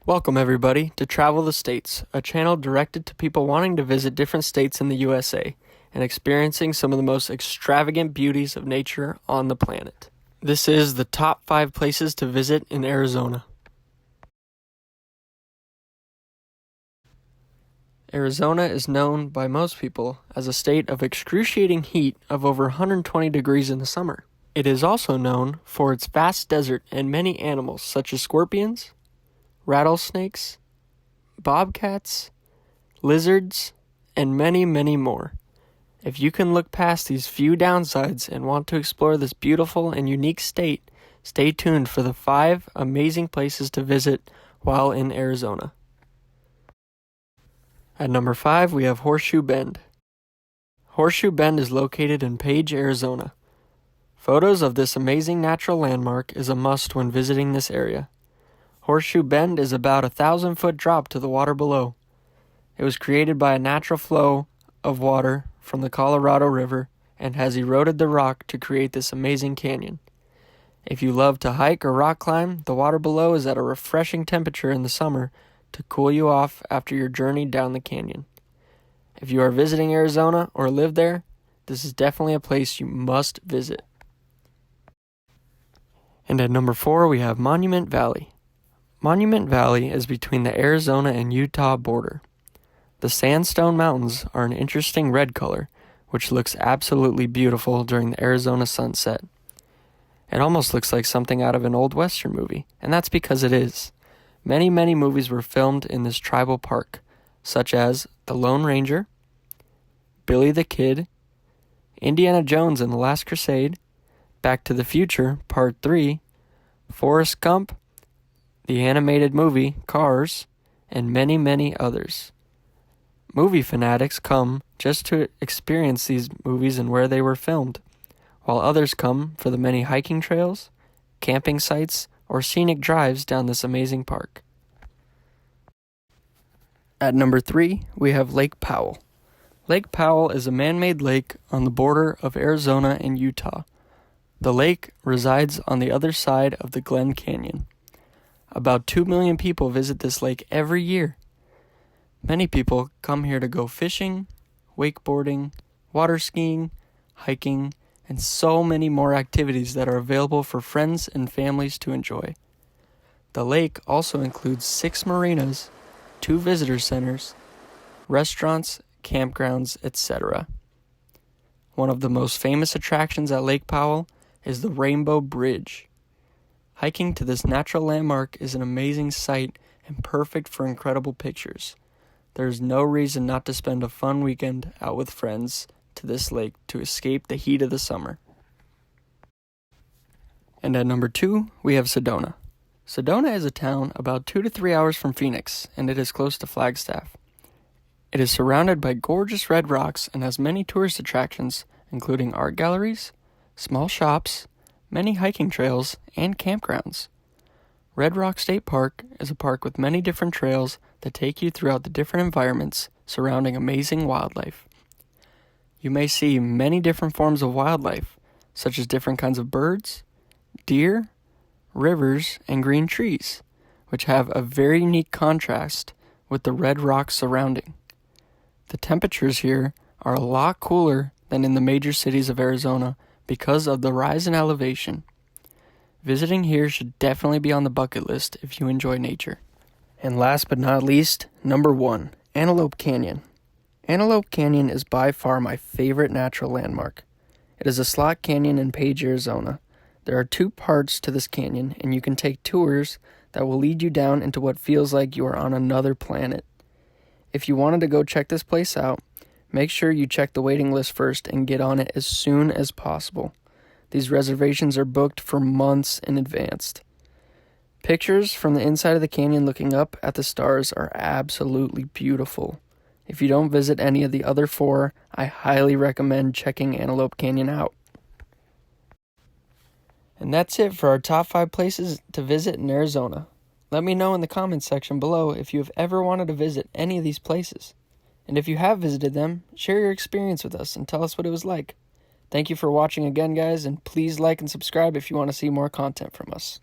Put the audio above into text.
Welcome everybody to Travel the States, a channel directed to people wanting to visit different states in the USA and experiencing some of the most extravagant beauties of nature on the planet. This is the top 5 places to visit in Arizona. Arizona is known by most people as a state of excruciating heat of over 120 degrees in the summer. It is also known for its vast desert and many animals such as scorpions, rattlesnakes, bobcats, lizards, and many, many more. If you can look past these few downsides and want to explore this beautiful and unique state, stay tuned for the 5 amazing places to visit while in Arizona. At number 5, we have Horseshoe Bend. Horseshoe Bend is located in Page, Arizona. Photos of this amazing natural landmark is a must when visiting this area. Horseshoe Bend is about a 1,000-foot drop to the water below. It was created by a natural flow of water from the Colorado River and has eroded the rock to create this amazing canyon. If you love to hike or rock climb, the water below is at a refreshing temperature in the summer to cool you off after your journey down the canyon. If you are visiting Arizona or live there, this is definitely a place you must visit. And at number 4, we have Monument Valley. Monument Valley is between the Arizona and Utah border. The sandstone mountains are an interesting red color, which looks absolutely beautiful during the Arizona sunset. It almost looks like something out of an old Western movie, and that's because it is. Many movies were filmed in this tribal park, such as The Lone Ranger, Billy the Kid, Indiana Jones and the Last Crusade, Back to the Future Part 3, Forrest Gump, the animated movie Cars, and many others. Movie fanatics come just to experience these movies and where they were filmed, while others come for the many hiking trails, camping sites, or scenic drives down this amazing park. At number 3, we have Lake Powell. Lake Powell is a man-made lake on the border of Arizona and Utah. The lake resides on the other side of the Glen Canyon. About 2 million people visit this lake every year. Many people come here to go fishing, wakeboarding, water skiing, hiking, and so many more activities that are available for friends and families to enjoy. The lake also includes 6 marinas, 2 visitor centers, restaurants, campgrounds, etc. One of the most famous attractions at Lake Powell is the Rainbow Bridge. Hiking to this natural landmark is an amazing sight and perfect for incredible pictures. There is no reason not to spend a fun weekend out with friends to this lake to escape the heat of the summer. And at number 2, we have Sedona. Sedona is a town about 2 to 3 hours from Phoenix, and it is close to Flagstaff. It is surrounded by gorgeous red rocks and has many tourist attractions, including art galleries, small shops, many hiking trails, and campgrounds. Red Rock State Park is a park with many different trails that take you throughout the different environments surrounding amazing wildlife. You may see many different forms of wildlife, such as different kinds of birds, deer, rivers, and green trees, which have a very unique contrast with the red rocks surrounding. The temperatures here are a lot cooler than in the major cities of Arizona because of the rise in elevation. Visiting here should definitely be on the bucket list if you enjoy nature. And last but not least, number 1, Antelope Canyon. Antelope Canyon is by far my favorite natural landmark. It is a slot canyon in Page, Arizona. There are 2 parts to this canyon, and you can take tours that will lead you down into what feels like you are on another planet. If you wanted to go check this place out, make sure you check the waiting list first and get on it as soon as possible. These reservations are booked for months in advance. Pictures from the inside of the canyon looking up at the stars are absolutely beautiful. If you don't visit any of the other 4, I highly recommend checking Antelope Canyon out. And that's it for our top 5 places to visit in Arizona. Let me know in the comments section below if you have ever wanted to visit any of these places. And if you have visited them, share your experience with us and tell us what it was like. Thank you for watching again, guys, and please like and subscribe if you want to see more content from us.